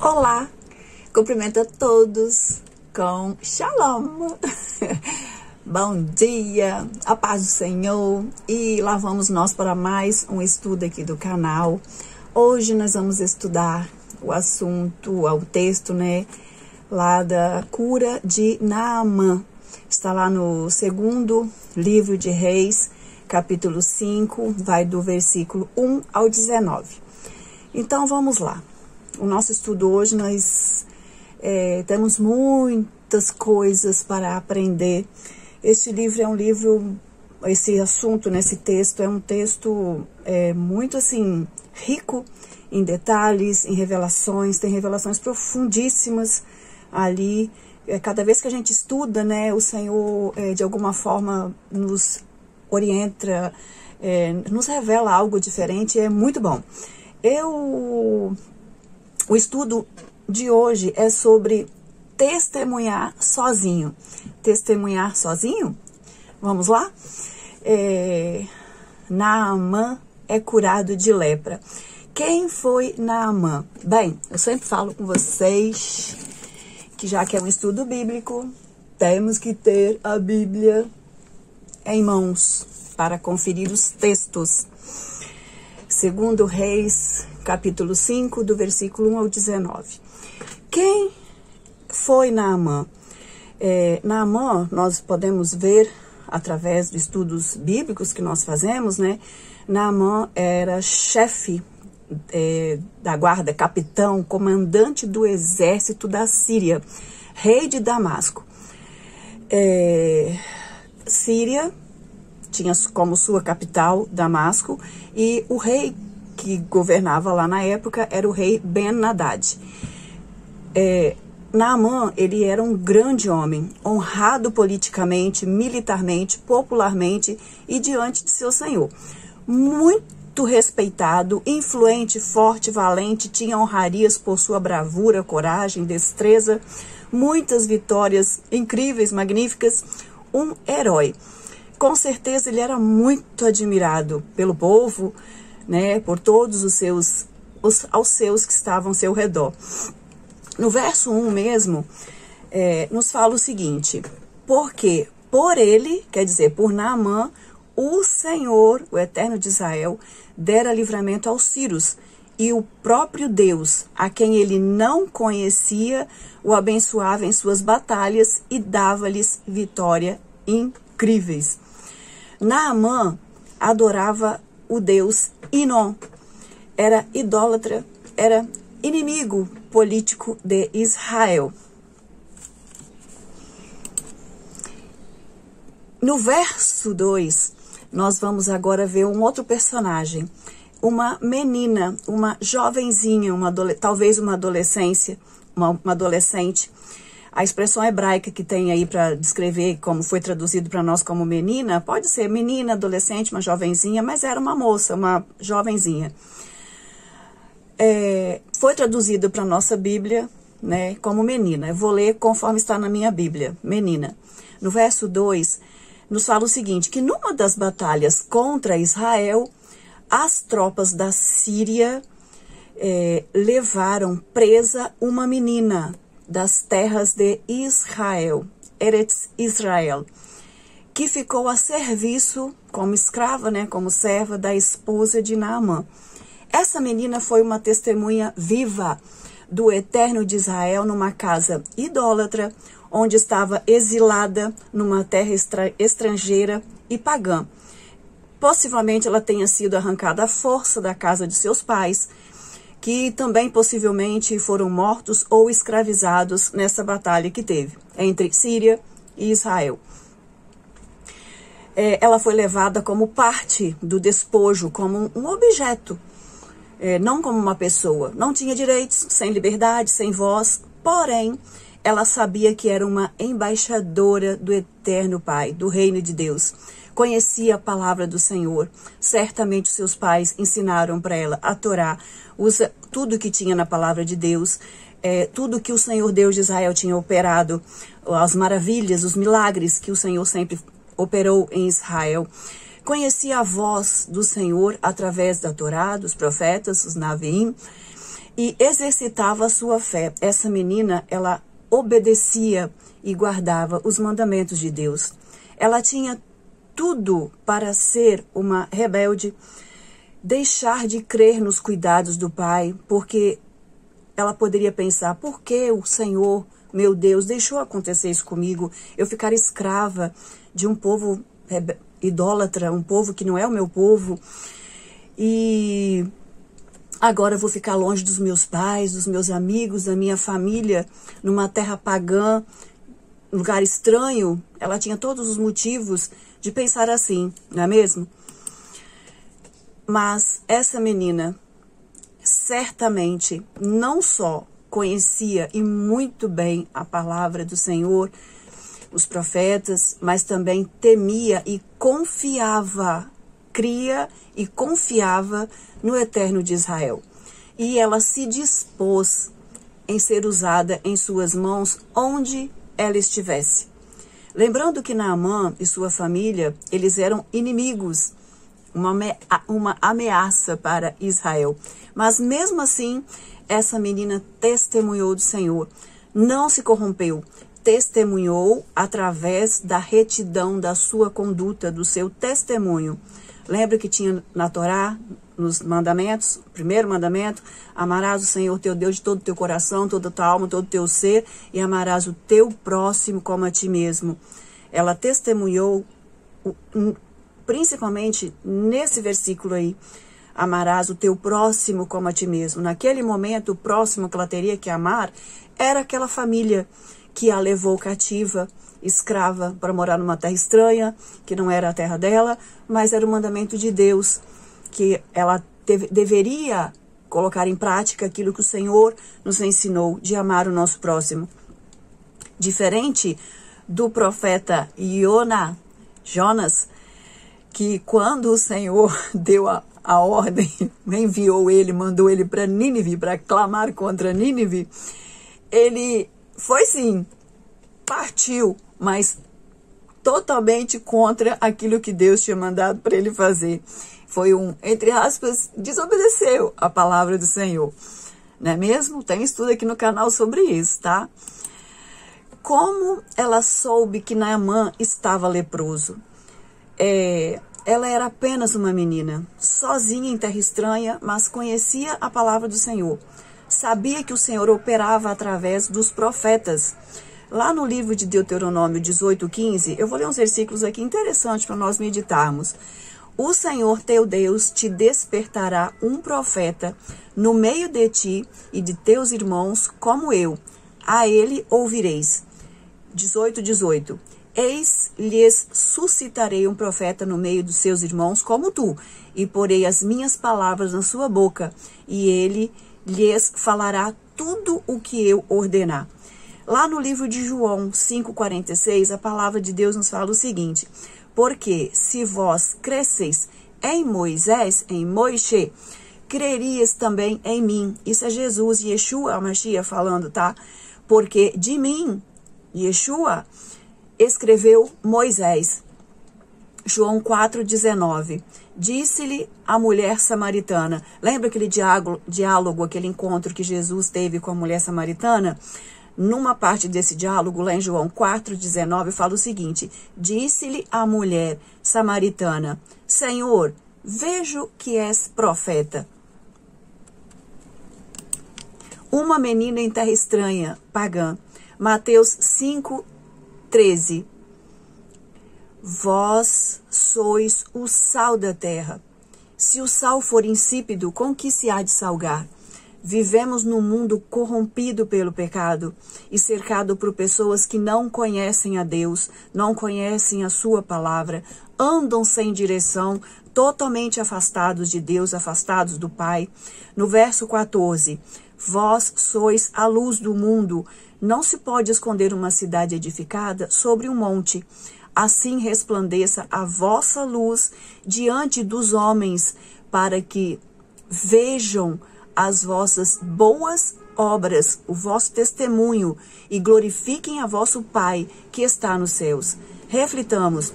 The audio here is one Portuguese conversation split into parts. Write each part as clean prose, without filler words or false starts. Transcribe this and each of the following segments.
Olá, cumprimento a todos com Shalom. Bom dia, a paz do Senhor. E lá vamos nós para mais um estudo aqui do canal. Hoje nós vamos estudar o assunto, o texto, lá da cura de Naamã. Está lá no segundo livro de Reis, capítulo 5, vai do versículo 1 ao 19. Então vamos lá. O nosso estudo hoje, nós temos muitas coisas para aprender. Este livro é um livro, esse assunto, esse texto, é um texto muito assim, rico em detalhes, em revelações, tem revelações profundíssimas ali. Cada vez que a gente estuda, o Senhor, de alguma forma, nos orienta, nos revela algo diferente, é muito bom. O estudo de hoje é sobre testemunhar sozinho. Testemunhar sozinho? Vamos lá? Naamã é curado de lepra. Quem foi Naamã? Bem, eu sempre falo com vocês que já que é um estudo bíblico, temos que ter a Bíblia em mãos para conferir os textos. Segundo Reis, capítulo 5, do versículo 1 ao 19. Quem foi Naamã? Naamã, nós podemos ver, através dos estudos bíblicos que nós fazemos, Naamã era chefe da guarda, capitão, comandante do exército da Síria, rei de Damasco. Síria tinha como sua capital Damasco, e o rei que governava lá na época era o rei Ben-Hadad. Naamã, ele era um grande homem, honrado politicamente, militarmente, popularmente e diante de seu senhor. Muito respeitado, influente, forte, valente, tinha honrarias por sua bravura, coragem, destreza, muitas vitórias incríveis, magníficas, um herói. Com certeza ele era muito admirado pelo povo, por todos os seus que estavam ao seu redor. No verso 1 mesmo, nos fala o seguinte: porque por ele, quer dizer, por Naamã, o Senhor, o Eterno de Israel, dera livramento aos sírios, e o próprio Deus, a quem ele não conhecia, o abençoava em suas batalhas e dava-lhes vitória incríveis. Naamã adorava o Deus Inon, era idólatra, era inimigo político de Israel. No verso 2, nós vamos agora ver um outro personagem, uma menina, uma jovenzinha, talvez uma adolescente. A expressão hebraica que tem aí para descrever como foi traduzido para nós como menina, pode ser menina, adolescente, uma jovenzinha, mas era uma moça, uma jovenzinha. Foi traduzido para a nossa Bíblia, como menina. Eu vou ler conforme está na minha Bíblia, menina. No verso 2, nos fala o seguinte, que numa das batalhas contra Israel, as tropas da Síria levaram presa uma menina das terras de Israel, Eretz Israel, que ficou a serviço como escrava, como serva da esposa de Naamã. Essa menina foi uma testemunha viva do Eterno de Israel numa casa idólatra, onde estava exilada numa terra estrangeira e pagã. Possivelmente ela tenha sido arrancada à força da casa de seus pais, que também possivelmente foram mortos ou escravizados nessa batalha que teve entre Síria e Israel. Ela foi levada como parte do despojo, como um objeto, não como uma pessoa. Não tinha direitos, sem liberdade, sem voz, porém, ela sabia que era uma embaixadora do Eterno Pai, do Reino de Deus. Conhecia a palavra do Senhor. Certamente os seus pais ensinaram para ela a Torá, tudo que tinha na palavra de Deus, tudo que o Senhor Deus de Israel tinha operado, as maravilhas, os milagres que o Senhor sempre operou em Israel. Conhecia a voz do Senhor através da Torá, dos profetas, os Naviim, e exercitava a sua fé. Essa menina, ela obedecia e guardava os mandamentos de Deus. Ela tinha tudo para ser uma rebelde, deixar de crer nos cuidados do pai, porque ela poderia pensar, por que o Senhor, meu Deus, deixou acontecer isso comigo? Eu ficar escrava de um povo idólatra, um povo que não é o meu povo, e agora eu vou ficar longe dos meus pais, dos meus amigos, da minha família, numa terra pagã, lugar estranho. Ela tinha todos os motivos de pensar assim, não é mesmo? Mas essa menina certamente não só conhecia e muito bem a palavra do Senhor, os profetas, mas também temia e confiava, cria e confiava no Eterno de Israel. E ela se dispôs em ser usada em suas mãos onde ela estivesse. Lembrando que Naamã e sua família, eles eram inimigos, uma ameaça para Israel. Mas mesmo assim, essa menina testemunhou do Senhor, não se corrompeu, testemunhou através da retidão da sua conduta, do seu testemunho. Lembra que tinha na Torá, nos mandamentos, o primeiro mandamento, amarás o Senhor teu Deus de todo o teu coração, toda a tua alma, todo o teu ser, e amarás o teu próximo como a ti mesmo. Ela testemunhou, principalmente nesse versículo aí, amarás o teu próximo como a ti mesmo. Naquele momento, o próximo que ela teria que amar era aquela família que a levou cativa, escrava, para morar numa terra estranha, que não era a terra dela, mas era o mandamento de Deus, que ela deveria colocar em prática aquilo que o Senhor nos ensinou, de amar o nosso próximo. Diferente do profeta Jonas, que quando o Senhor deu a ordem, enviou ele, mandou ele para Nínive, para clamar contra Nínive, ele foi sim, partiu, mas totalmente contra aquilo que Deus tinha mandado para ele fazer. Foi entre aspas, desobedeceu a palavra do Senhor. Não é mesmo? Tem estudo aqui no canal sobre isso, tá? Como ela soube que Naamã estava leproso? Ela era apenas uma menina, sozinha em terra estranha, mas conhecia a palavra do Senhor. Sabia que o Senhor operava através dos profetas. Lá no livro de Deuteronômio 18:15, eu vou ler uns versículos aqui interessantes para nós meditarmos. O Senhor teu Deus te despertará um profeta no meio de ti e de teus irmãos como eu. A ele ouvireis. 18:18. Eis, lhes suscitarei um profeta no meio dos seus irmãos como tu, e porei as minhas palavras na sua boca, e ele lhes falará tudo o que eu ordenar. Lá no livro de João 5:46, a palavra de Deus nos fala o seguinte: porque se vós cresceis em Moisés, em Moisés, crerias também em mim. Isso é Jesus, Yeshua, a Mashiach falando, tá? Porque de mim, Yeshua, escreveu Moisés. João 4:19. Disse-lhe a mulher samaritana. Lembra aquele diálogo, aquele encontro que Jesus teve com a mulher samaritana? Numa parte desse diálogo, lá em João 4:19, fala o seguinte: disse-lhe a mulher samaritana: Senhor, vejo que és profeta. Uma menina em terra estranha, pagã. Mateus 5:13. Vós sois o sal da terra. Se o sal for insípido, com que se há de salgar? Vivemos num mundo corrompido pelo pecado e cercado por pessoas que não conhecem a Deus, não conhecem a sua palavra, andam sem direção, totalmente afastados de Deus, afastados do Pai. No verso 14, vós sois a luz do mundo. Não se pode esconder uma cidade edificada sobre um monte. Assim resplandeça a vossa luz diante dos homens, para que vejam as vossas boas obras, o vosso testemunho, e glorifiquem a vosso Pai que está nos céus. Reflitamos.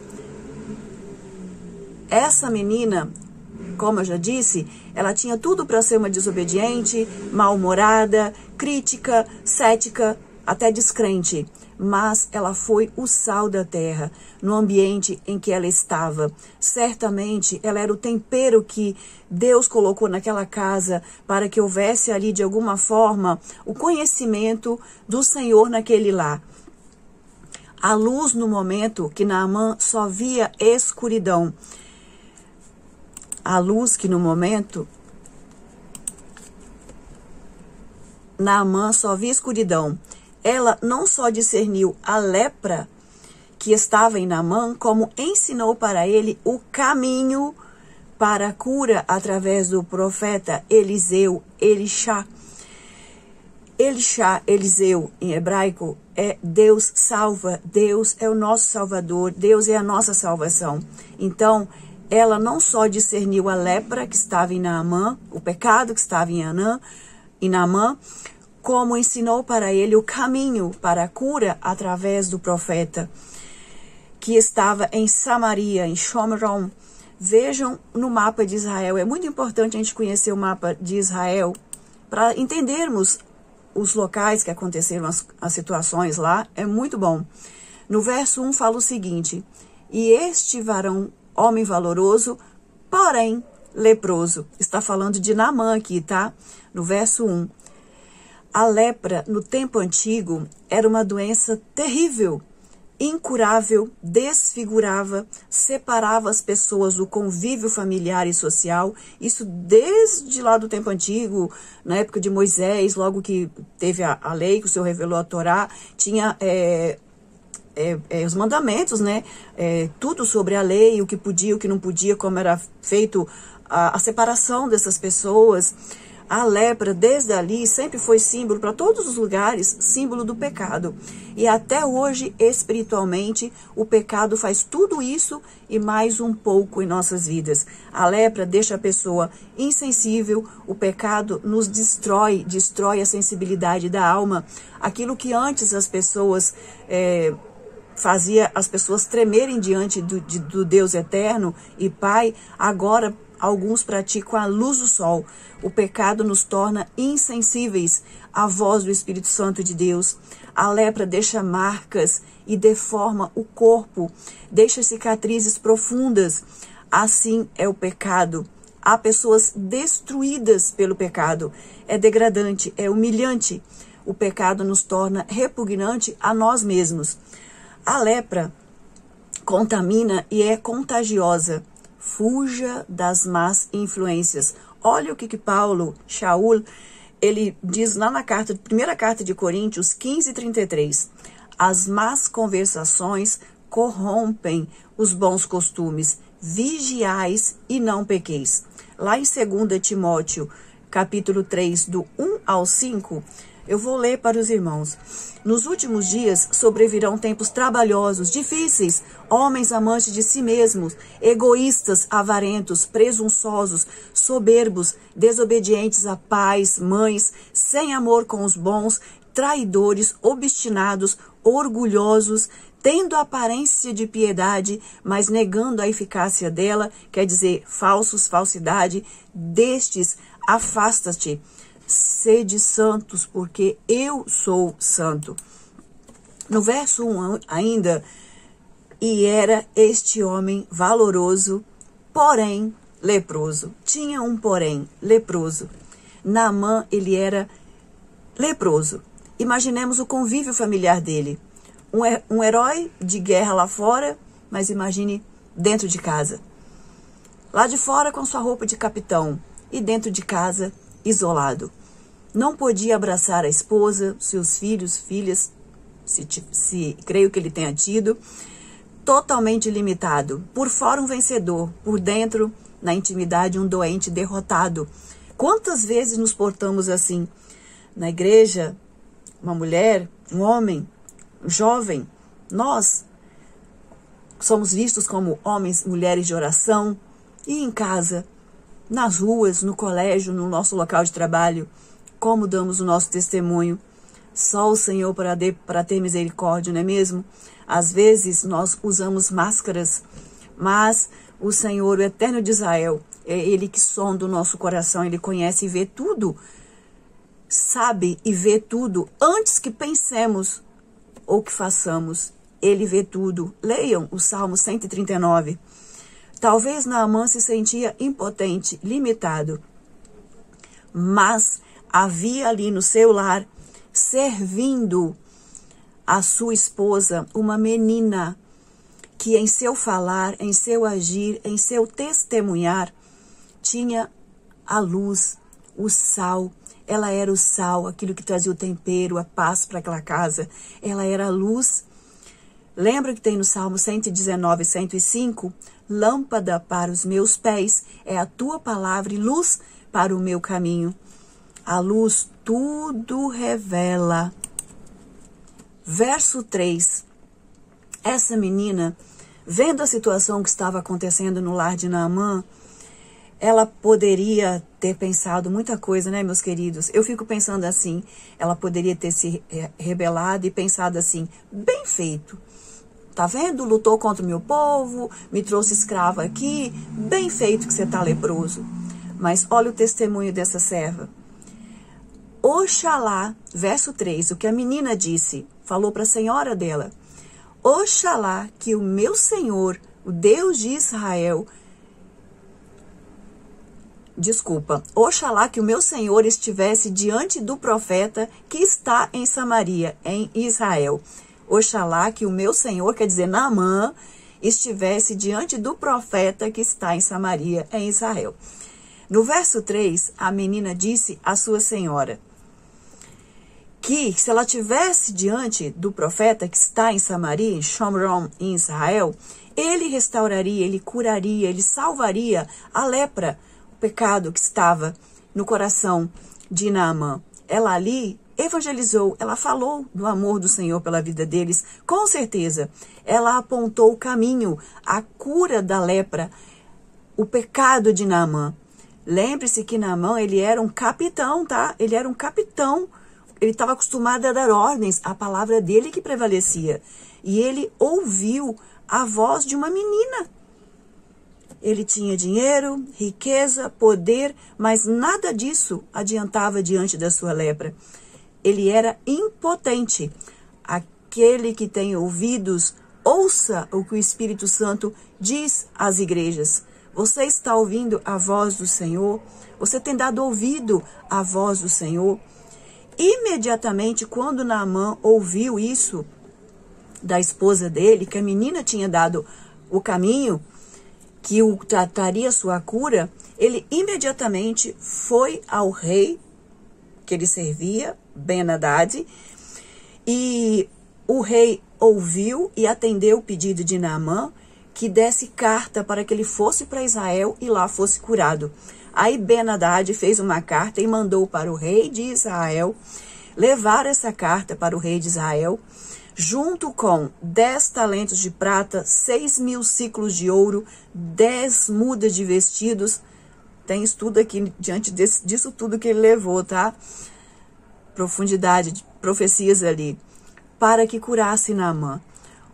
Essa menina como eu já disse, ela tinha tudo para ser uma desobediente, mal-humorada, crítica, cética, até descrente. Mas ela foi o sal da terra, no ambiente em que ela estava. Certamente, ela era o tempero que Deus colocou naquela casa para que houvesse ali, de alguma forma, o conhecimento do Senhor naquele lar. A luz no momento que Naamã só via escuridão. A luz que no momento Naamã só via escuridão. Ela não só discerniu a lepra que estava em Naamã, como ensinou para ele o caminho para a cura através do profeta Eliseu, Elixá. Elixá, Eliseu, em hebraico, é Deus salva, Deus é o nosso Salvador, Deus é a nossa salvação. Então, ela não só discerniu a lepra que estava em Naamã, o pecado que estava em Naamã, como ensinou para ele o caminho para a cura através do profeta, que estava em Samaria, em Shomron. Vejam no mapa de Israel, é muito importante a gente conhecer o mapa de Israel, para entendermos os locais que aconteceram, as situações lá, é muito bom. No verso 1 fala o seguinte: e este varão, homem valoroso, porém leproso. Está falando de Naamã aqui, tá? No verso 1. A lepra, no tempo antigo, era uma doença terrível, incurável, desfigurava, separava as pessoas do convívio familiar e social. Isso desde lá do tempo antigo, na época de Moisés, logo que teve a lei, que o Senhor revelou a Torá, tinha os mandamentos, né? Tudo sobre a lei, o que podia, o que não podia, como era feito a separação dessas pessoas. A lepra, desde ali, sempre foi símbolo para todos os lugares, símbolo do pecado. E até hoje, espiritualmente, o pecado faz tudo isso e mais um pouco em nossas vidas. A lepra deixa a pessoa insensível, o pecado nos destrói a sensibilidade da alma. Aquilo que antes as pessoas fazia as pessoas tremerem diante do Deus eterno e Pai, agora alguns praticam a luz do sol. O pecado nos torna insensíveis à voz do Espírito Santo de Deus. A lepra deixa marcas e deforma o corpo, deixa cicatrizes profundas. Assim é o pecado. Há pessoas destruídas pelo pecado. É degradante, é humilhante. O pecado nos torna repugnante a nós mesmos. A lepra contamina e é contagiosa. Fuja das más influências. Olha o que Paulo, Shaul, ele diz lá na primeira carta de Coríntios 15:33. As más conversações corrompem os bons costumes. Vigiais e não pequeis. Lá em 2 Timóteo, capítulo 3, do 1 ao 5, eu vou ler para os irmãos. Nos últimos dias sobrevirão tempos trabalhosos, difíceis, homens amantes de si mesmos, egoístas, avarentos, presunçosos, soberbos, desobedientes a pais, mães, sem amor com os bons, traidores, obstinados, orgulhosos, tendo aparência de piedade, mas negando a eficácia dela, quer dizer, falsos, falsidade. Destes, afasta-te. Sede santos, porque eu sou santo. No verso 1 ainda, e era este homem valoroso, porém leproso. Tinha um porém, leproso. Naamã, ele era leproso. Imaginemos o convívio familiar dele. Um herói de guerra lá fora, mas imagine dentro de casa. Lá de fora com sua roupa de capitão e dentro de casa isolado. Não podia abraçar a esposa, seus filhos, filhas, se creio que ele tenha tido. Totalmente limitado. Por fora um vencedor, por dentro, na intimidade, um doente derrotado. Quantas vezes nos portamos assim? Na igreja, uma mulher, um homem, um jovem, nós somos vistos como homens, mulheres de oração, e em casa, nas ruas, no colégio, no nosso local de trabalho, como damos o nosso testemunho. Só o Senhor para ter misericórdia, não é mesmo? Às vezes nós usamos máscaras, mas o Senhor, o Eterno de Israel, Ele que sonda o nosso coração, ele conhece e vê tudo, sabe e vê tudo antes que pensemos ou que façamos. Ele vê tudo. Leiam o Salmo 139. Talvez Naamã se sentia impotente, limitado, mas havia ali no seu lar, servindo a sua esposa, uma menina que em seu falar, em seu agir, em seu testemunhar, tinha a luz, o sal. Ela era o sal, aquilo que trazia o tempero, a paz para aquela casa. Ela era a luz. Lembra que tem no Salmo 119, 105? Lâmpada para os meus pés é a tua palavra e luz para o meu caminho. A luz tudo revela. Verso 3. Essa menina, vendo a situação que estava acontecendo no lar de Naamã, ela poderia ter pensado muita coisa, né, meus queridos? Eu fico pensando assim, ela poderia ter se rebelado e pensado assim, bem feito. Tá vendo? Lutou contra o meu povo, me trouxe escravo aqui, bem feito que você tá leproso. Mas olha o testemunho dessa serva. Oxalá, verso 3, o que a menina disse, falou para a senhora dela. Oxalá que o meu Senhor, o Deus de Israel, oxalá que o meu Senhor estivesse diante do profeta que está em Samaria, em Israel. Oxalá que o meu Senhor, quer dizer, Naamã, estivesse diante do profeta que está em Samaria, em Israel. No verso 3, a menina disse à sua senhora que se ela estivesse diante do profeta que está em Samaria, em Shomron, em Israel, ele restauraria, ele curaria, ele salvaria a lepra, o pecado que estava no coração de Naamã. Ela ali evangelizou, ela falou do amor do Senhor pela vida deles, com certeza. Ela apontou o caminho, a cura da lepra, o pecado de Naamã. Lembre-se que Naamã, ele era um capitão, tá? Ele era um capitão. Ele estava acostumado a dar ordens, a palavra dele que prevalecia. E ele ouviu a voz de uma menina. Ele tinha dinheiro, riqueza, poder, mas nada disso adiantava diante da sua lepra. Ele era impotente. Aquele que tem ouvidos, ouça o que o Espírito Santo diz às igrejas. Você está ouvindo a voz do Senhor? Você tem dado ouvido à voz do Senhor? Imediatamente, quando Naamã ouviu isso da esposa dele, que a menina tinha dado o caminho, que o trataria sua cura, ele imediatamente foi ao rei que ele servia, Ben-Hadad, e o rei ouviu e atendeu o pedido de Naamã, que desse carta para que ele fosse para Israel e lá fosse curado. Aí Ben-Hadad fez uma carta e mandou para o rei de Israel levar essa carta para o rei de Israel, junto com 10 talentos de prata, 6.000 ciclos de ouro, 10 mudas de vestidos. Tem estudo aqui diante disso tudo que ele levou, tá? Profundidade de profecias ali, para que curasse Naamã.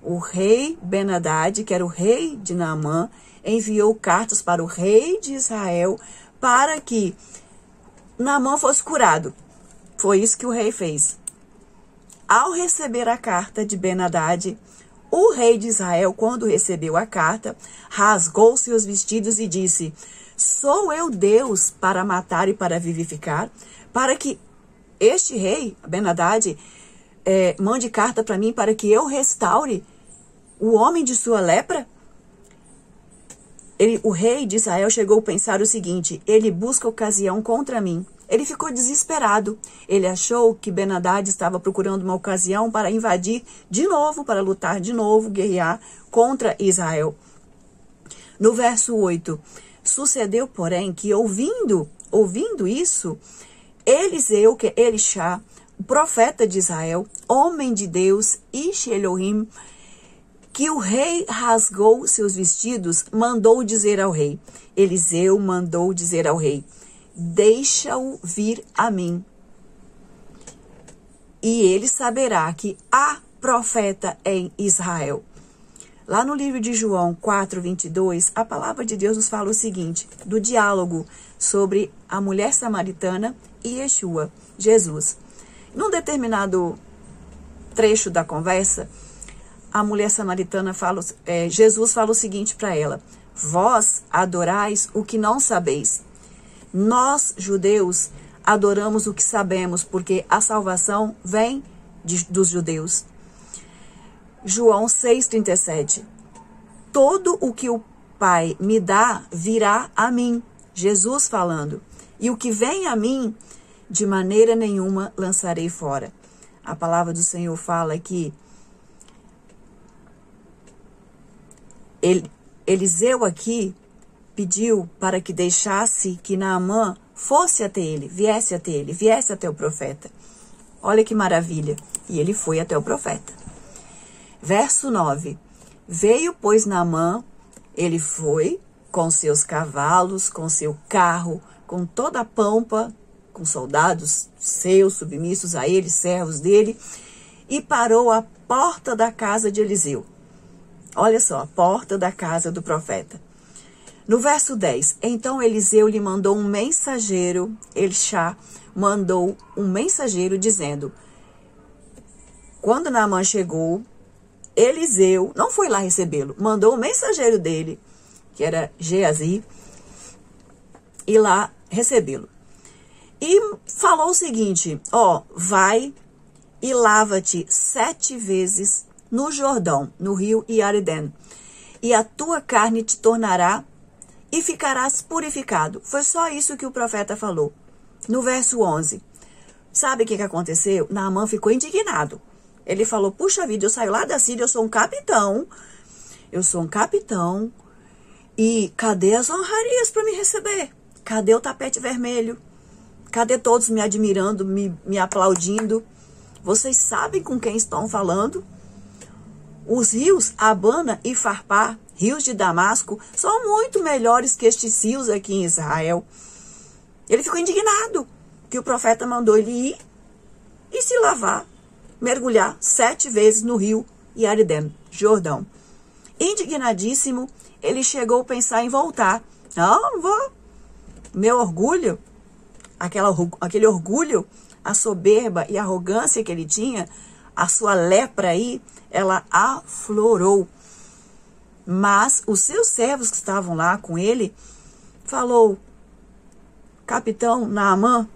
O rei Ben-Hadad, que era o rei de Naamã, enviou cartas para o rei de Israel para que Naamã fosse curado. Foi isso que o rei fez. Ao receber a carta de Ben-Hadad, o rei de Israel, quando recebeu a carta, rasgou seus vestidos e disse: sou eu Deus para matar e para vivificar? Para que este rei, Ben-Hadad, mande carta para mim para que eu restaure o homem de sua lepra? O rei de Israel chegou a pensar o seguinte: ele busca ocasião contra mim. Ele ficou desesperado. Ele achou que Ben-Hadad estava procurando uma ocasião para invadir de novo, para lutar de novo, guerrear contra Israel. No verso 8, sucedeu, porém, que ouvindo isso, Eliseu, que é Elixá, o profeta de Israel, homem de Deus, Ish Elohim, que o rei rasgou seus vestidos, mandou dizer ao rei. Eliseu mandou dizer ao rei: deixa-o vir a mim, e ele saberá que há profeta em Israel. Lá no livro de João 4:22, a palavra de Deus nos fala o seguinte, do diálogo sobre a mulher samaritana e Yeshua, Jesus. Num determinado trecho da conversa, a mulher samaritana Jesus fala o seguinte para ela: vós adorais o que não sabeis. Nós, judeus, adoramos o que sabemos, porque a salvação vem dos judeus. João 6,37. Todo o que o Pai me dá virá a mim. Jesus falando. E o que vem a mim, de maneira nenhuma lançarei fora. A palavra do Senhor fala que Eliseu aqui pediu para que deixasse que Naamã fosse até ele, viesse até o profeta. Olha que maravilha. E ele foi até o profeta. Verso 9. Veio, pois, Naamã, ele foi com seus cavalos, com seu carro, com toda a pompa, com soldados seus, submissos a ele, servos dele, e parou à porta da casa de Eliseu. Olha só, a porta da casa do profeta. No verso 10, então Eliseu lhe mandou um mensageiro, Elixá mandou um mensageiro dizendo, quando Naamã chegou, Eliseu não foi lá recebê-lo, mandou o mensageiro dele, que era Geazi, ir lá recebê-lo. E falou o seguinte, vai e lava-te 7 vezes no Jordão, no rio Iardém, e a tua carne te tornará e ficarás purificado. Foi só isso que o profeta falou. No verso 11, sabe o que aconteceu? Naamã ficou indignado. Ele falou, puxa vida, eu saio lá da Síria, eu sou um capitão, e cadê as honrarias para me receber? Cadê o tapete vermelho? Cadê todos me admirando, me aplaudindo? Vocês sabem com quem estão falando? Os rios Abana e Farpar, rios de Damasco, são muito melhores que estes rios aqui em Israel. Ele ficou indignado que o profeta mandou ele ir e se lavar, mergulhar 7 vezes no rio Iardém, Jordão. Indignadíssimo, ele chegou a pensar em voltar. Não vou. Meu orgulho, aquele orgulho, a soberba e a arrogância que ele tinha, a sua lepra aí, ela aflorou. Mas os seus servos que estavam lá com ele, falou, capitão Naamã,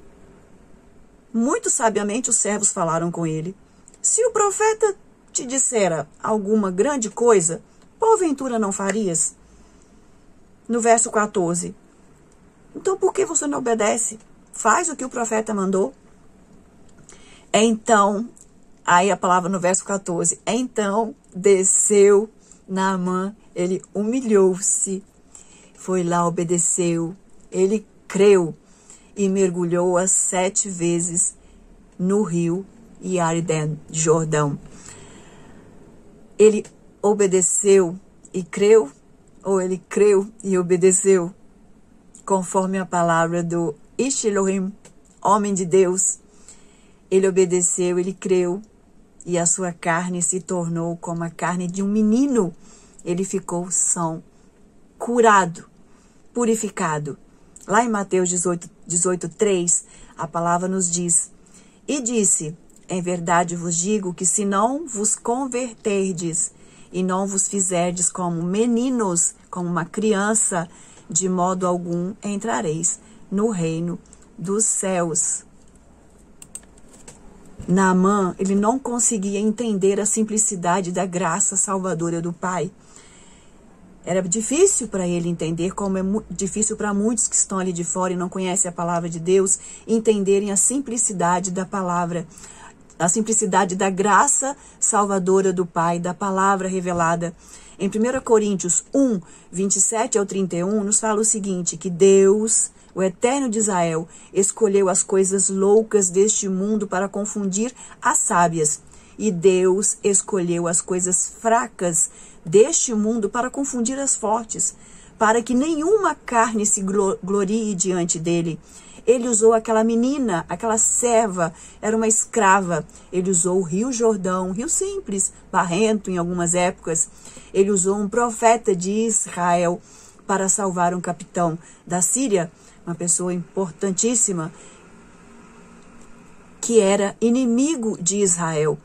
muito sabiamente os servos falaram com ele, se o profeta te dissera alguma grande coisa, porventura não farias? No verso 14, então por que você não obedece? Faz o que o profeta mandou. Então, aí a palavra no verso 14, então desceu Naamã, ele humilhou-se, foi lá, obedeceu, ele creu e mergulhou as 7 vezes no rio Iardém, Jordão. Ele obedeceu e creu, ou ele creu e obedeceu, conforme a palavra do Ish Elohim, homem de Deus. Ele obedeceu, ele creu, e a sua carne se tornou como a carne de um menino. Ele ficou são, curado, purificado. Lá em Mateus 18:3, a palavra nos diz, e disse, em verdade vos digo que se não vos converterdes e não vos fizerdes como meninos, como uma criança, de modo algum entrareis no reino dos céus. Naamã, ele não conseguia entender a simplicidade da graça salvadora do Pai. Era difícil para ele entender, como é difícil para muitos que estão ali de fora e não conhecem a palavra de Deus, entenderem a simplicidade da palavra, a simplicidade da graça salvadora do Pai, da palavra revelada. Em 1 Coríntios 1, 27 ao 31, nos fala o seguinte, que Deus, o Eterno de Israel, escolheu as coisas loucas deste mundo para confundir as sábias. E Deus escolheu as coisas fracas deste mundo para confundir as fortes, para que nenhuma carne se glorie diante dele. Ele usou aquela menina, aquela serva, era uma escrava. Ele usou o Rio Jordão, rio simples, barrento em algumas épocas. Ele usou um profeta de Israel para salvar um capitão da Síria, uma pessoa importantíssima, que era inimigo de Israel.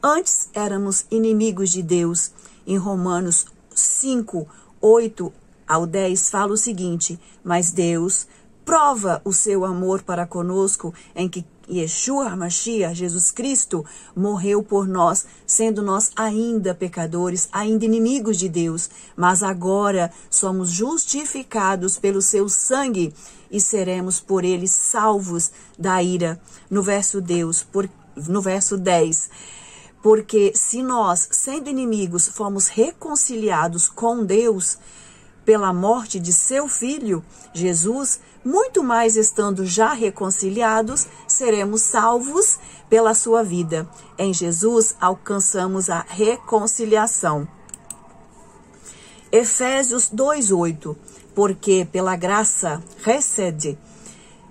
Antes éramos inimigos de Deus. Em Romanos 5, 8 ao 10 fala o seguinte: mas Deus prova o seu amor para conosco em que Yeshua HaMashiach, Jesus Cristo, morreu por nós, sendo nós ainda pecadores, ainda inimigos de Deus, mas agora somos justificados pelo seu sangue e seremos por ele salvos da ira. No verso 10, porque se nós, sendo inimigos, fomos reconciliados com Deus pela morte de seu Filho, Jesus, muito mais estando já reconciliados, seremos salvos pela sua vida. Em Jesus alcançamos a reconciliação. Efésios 2:8, porque pela graça, Hesed,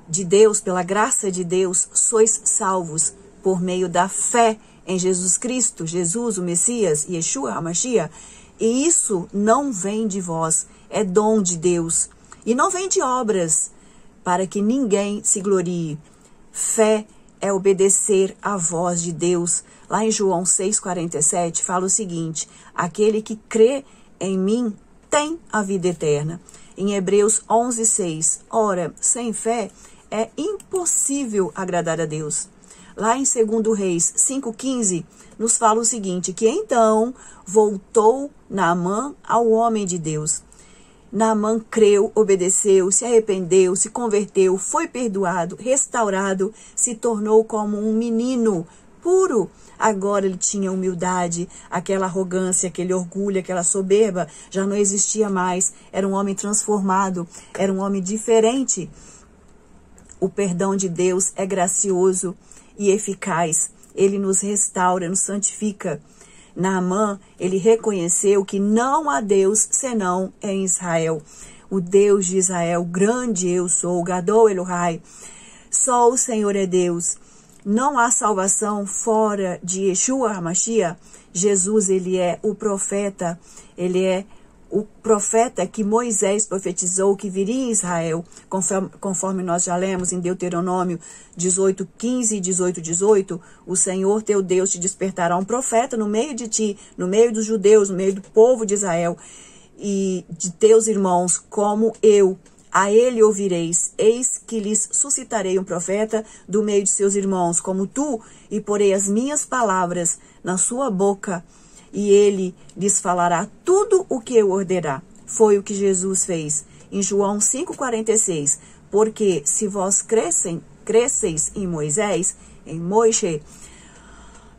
de Deus, pela graça de Deus, sois salvos por meio da fé em Jesus Cristo, Jesus, o Messias, Yeshua HaMashiach, e isso não vem de vós, é dom de Deus, e não vem de obras, para que ninguém se glorie. Fé é obedecer à voz de Deus. Lá em João 6,47 fala o seguinte: aquele que crê em mim tem a vida eterna. Em Hebreus 11,6, ora, sem fé é impossível agradar a Deus. Lá em 2 Reis 5,15, nos fala o seguinte, que então voltou Naamã ao homem de Deus. Naamã creu, obedeceu, se arrependeu, se converteu, foi perdoado, restaurado, se tornou como um menino puro. Agora ele tinha humildade, aquela arrogância, aquele orgulho, aquela soberba, já não existia mais. Era um homem transformado, era um homem diferente. O perdão de Deus é gracioso e eficaz. Ele nos restaura, nos santifica. Naamã, ele reconheceu que não há Deus senão em Israel. O Deus de Israel, grande eu sou, Gadol Elohai. Só o Senhor é Deus. Não há salvação fora de Yeshua HaMashiach. Jesus, ele é o profeta, ele é o profeta que Moisés profetizou que viria em Israel, conforme nós já lemos em Deuteronômio 18:15 e 18:18, o Senhor teu Deus te despertará um profeta no meio de ti, no meio dos judeus, no meio do povo de Israel e de teus irmãos, como eu. A ele ouvireis, eis que lhes suscitarei um profeta do meio de seus irmãos, como tu, e porei as minhas palavras na sua boca, e ele lhes falará tudo o que eu ordenar. Foi o que Jesus fez. Em João 5,46, porque se vós cresceis em Moisés, em Moisés,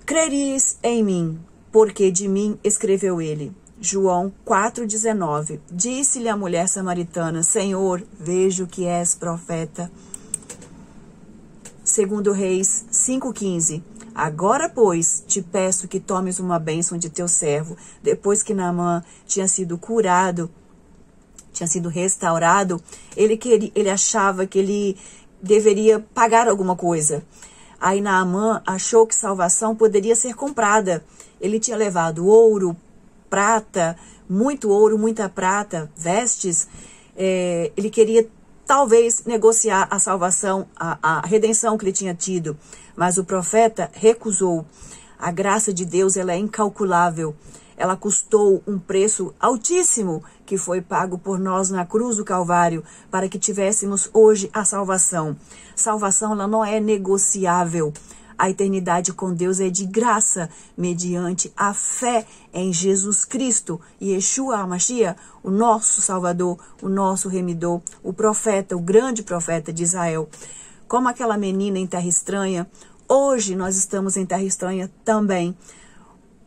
crereis em mim, porque de mim escreveu ele. João 4,19, disse-lhe a mulher samaritana, Senhor, vejo que és profeta. 2 Reis 5,15, agora, pois, te peço que tomes uma bênção de teu servo. Depois que Naamã tinha sido curado, tinha sido restaurado, ele achava que ele deveria pagar alguma coisa. Aí Naamã achou que salvação poderia ser comprada. Ele tinha levado ouro, prata, muito ouro, muita prata, vestes. Ele queria talvez negociar a salvação, a redenção que ele tinha tido. Mas o profeta recusou. A graça de Deus, ela é incalculável. Ela custou um preço altíssimo que foi pago por nós na cruz do Calvário para que tivéssemos hoje a salvação. Salvação, ela não é negociável. A eternidade com Deus é de graça, mediante a fé em Jesus Cristo e Yeshua HaMashiach, o nosso Salvador, o nosso Remidor, o profeta, o grande profeta de Israel. Como aquela menina em terra estranha, hoje nós estamos em terra estranha também.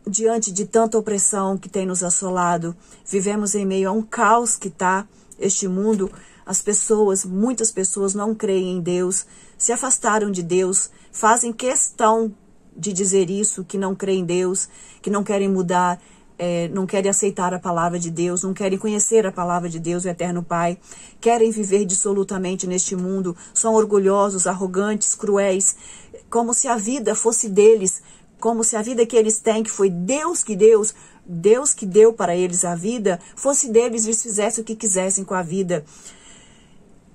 Diante de tanta opressão que tem nos assolado, vivemos em meio a um caos que está este mundo. As pessoas, muitas pessoas não creem em Deus, se afastaram de Deus, fazem questão de dizer isso, que não creem em Deus, que não querem mudar. não querem aceitar a palavra de Deus, não querem conhecer a palavra de Deus, o Eterno Pai, querem viver dissolutamente neste mundo, são orgulhosos, arrogantes, cruéis, como se a vida fosse deles, como se a vida que eles têm, que foi Deus que deu para eles a vida, fosse deles e eles fizessem o que quisessem com a vida.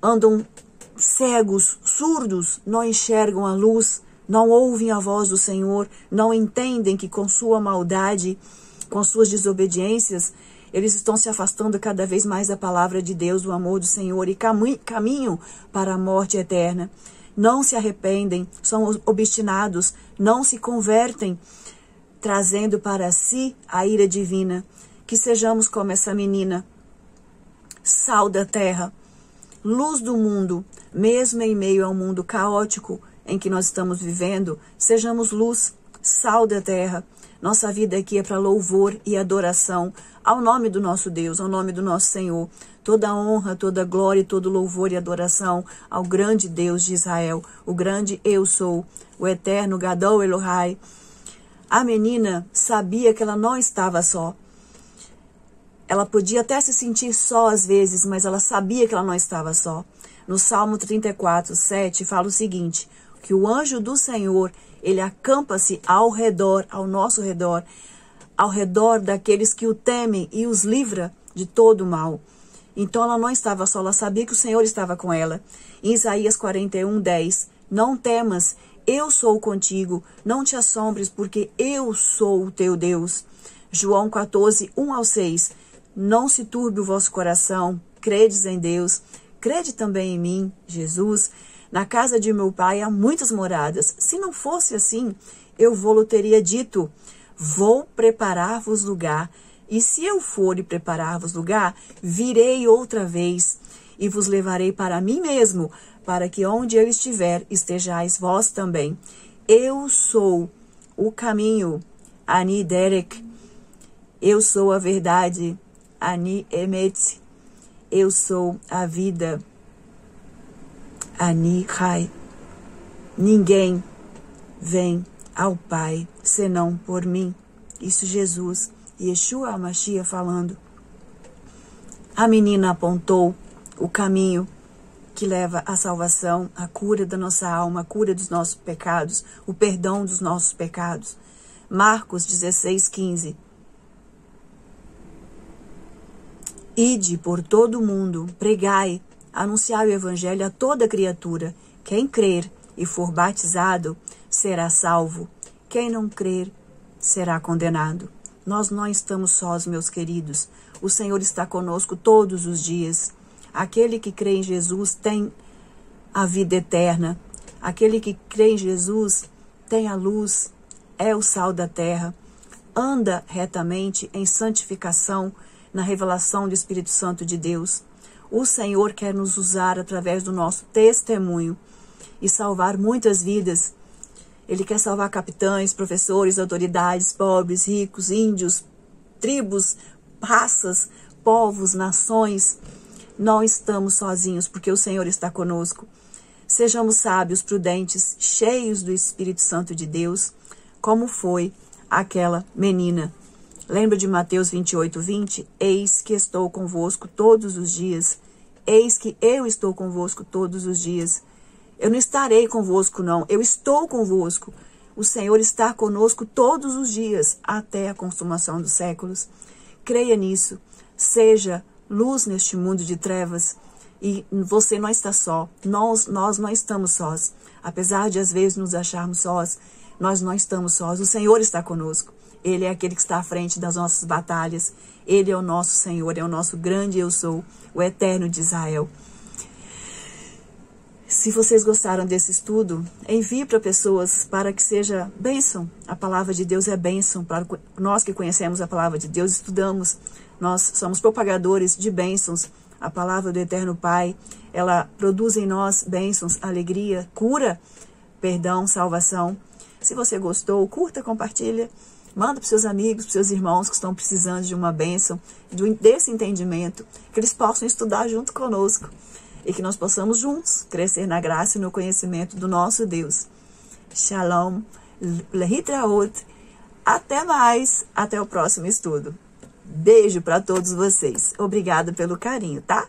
Andam cegos, surdos, não enxergam a luz, não ouvem a voz do Senhor, não entendem que com sua maldade, com suas desobediências, eles estão se afastando cada vez mais da palavra de Deus, do amor do Senhor, e caminham para a morte eterna. Não se arrependem, são obstinados, não se convertem, trazendo para si a ira divina. Que sejamos como essa menina, sal da terra, luz do mundo, mesmo em meio ao mundo caótico em que nós estamos vivendo, sejamos luz, sal da terra. Nossa vida aqui é para louvor e adoração ao nome do nosso Deus, ao nome do nosso Senhor. Toda honra, toda glória, todo louvor e adoração ao grande Deus de Israel, o grande Eu Sou, o eterno Gadol Elohai. A menina sabia que ela não estava só. Ela podia até se sentir só às vezes, mas ela sabia que ela não estava só. No Salmo 34, 7, fala o seguinte, que o anjo do Senhor, ele acampa-se ao redor, ao nosso redor, ao redor daqueles que o temem e os livra de todo o mal. Então ela não estava só, ela sabia que o Senhor estava com ela. Em Isaías 41, 10, não temas, eu sou contigo, não te assombres, porque eu sou o teu Deus. João 14, 1 ao 6, não se turbe o vosso coração, credes em Deus, crede também em mim, Jesus. Na casa de meu pai há muitas moradas. Se não fosse assim, eu vou-lo teria dito, vou preparar-vos lugar. E se eu for e preparar-vos lugar, virei outra vez e vos levarei para mim mesmo, para que onde eu estiver, estejais vós também. Eu sou o caminho, Ani Derek. Eu sou a verdade, Ani Emet. Eu sou a vida, Ani Rai. Ninguém vem ao Pai senão por mim. Isso Jesus, Yeshua HaMashiach falando. A menina apontou o caminho que leva à salvação, a cura da nossa alma, a cura dos nossos pecados, o perdão dos nossos pecados. Marcos 16, 15. Ide por todo o mundo, pregai, anunciai o evangelho a toda criatura. Quem crer e for batizado será salvo. Quem não crer será condenado. Nós não estamos sós, meus queridos. O Senhor está conosco todos os dias. Aquele que crê em Jesus tem a vida eterna. Aquele que crê em Jesus tem a luz, é o sal da terra. Anda retamente em santificação, na revelação do Espírito Santo de Deus. O Senhor quer nos usar através do nosso testemunho e salvar muitas vidas. Ele quer salvar capitães, professores, autoridades, pobres, ricos, índios, tribos, raças, povos, nações. Não estamos sozinhos, porque o Senhor está conosco. Sejamos sábios, prudentes, cheios do Espírito Santo de Deus, como foi aquela menina. Lembra de Mateus 28, 20? Eis que estou convosco todos os dias. Eis que eu estou convosco todos os dias. Eu não estarei convosco, não. Eu estou convosco. O Senhor está conosco todos os dias, até a consumação dos séculos. Creia nisso. Seja luz neste mundo de trevas. E você não está só. Nós não estamos sós. Apesar de, às vezes, nos acharmos sós, nós não estamos sós. O Senhor está conosco. Ele é aquele que está à frente das nossas batalhas. Ele é o nosso Senhor, é o nosso grande Eu Sou, o Eterno de Israel. Se vocês gostaram desse estudo, envie para pessoas para que seja bênção. A palavra de Deus é bênção. Para nós que conhecemos a palavra de Deus, estudamos, nós somos propagadores de bênçãos. A palavra do Eterno Pai, ela produz em nós bênçãos, alegria, cura, perdão, salvação. Se você gostou, curta, compartilha. Manda para os seus amigos, para os seus irmãos que estão precisando de uma bênção, desse entendimento, que eles possam estudar junto conosco e que nós possamos juntos crescer na graça e no conhecimento do nosso Deus. Shalom, lehitraot, Até mais, até o próximo estudo. Beijo para todos vocês. Obrigada pelo carinho, tá?